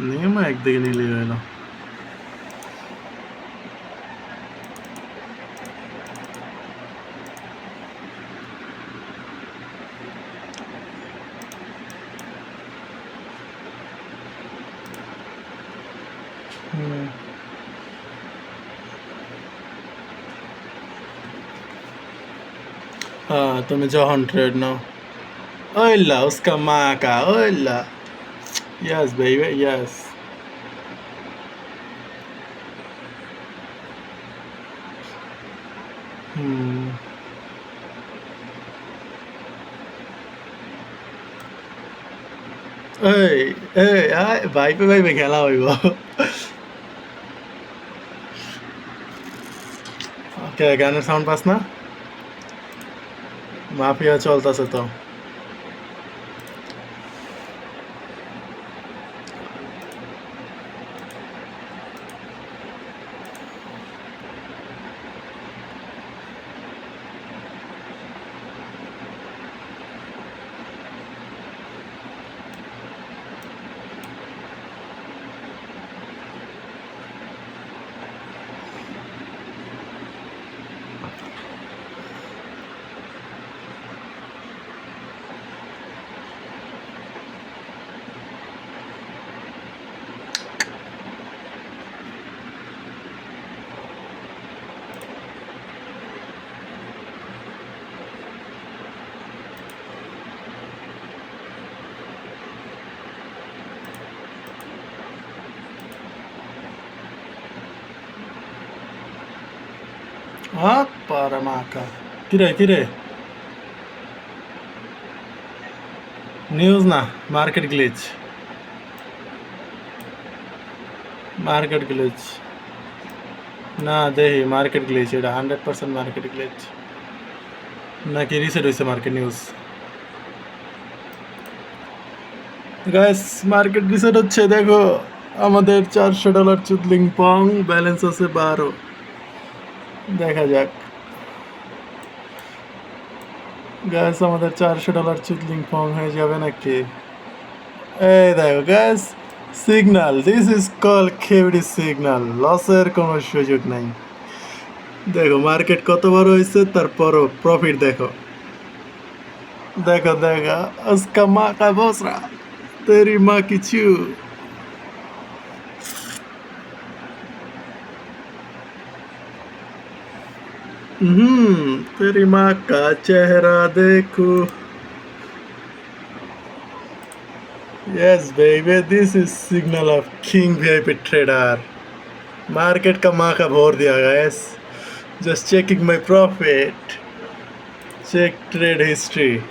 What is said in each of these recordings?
নিয়ম একদিকে নিলেই হলো। हाँ तुम्हें जो 100 नाउ ओला उसका माँ का ओला यस बेबी यस এই এই ভাইপে ভাইপে খেলা হইব ওকে গানের সাউন্ড পাস না মাফিয়া চলতেছে তো para মাকা কিরে কিরে নিউজ না মার্কেট গ্লিচ মার্কেট গ্লিচ না দেখি মার্কেট গ্লিচ এটা 100% মার্কেট গ্লিচ নাকি রিসেট হয়েছে market news guys market reset হচ্ছে দেখো আমাদের $400 চুদলিং পং ব্যালেন্স আছে 12 দেখা যাক গাইস আমাদের $400 চুদলিং পং হয়ে যাবে নাকি এই দেখো guys signal this is call KVD signal লসের কোনো সুযোগ নাই দেখো মার্কেট কত বড় হয়েছে তারপরও প্রফিট দেখো देखो देखो उसका माँ का भोसड़ा तेरी माँ की चू तेरी माँ का चेहरा देखो yes baby this is signal of king VIP trader market का माँ का भोर दिया guys just checking my profit check trade history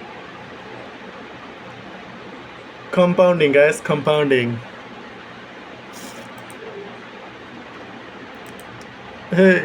compounding guys compounding hey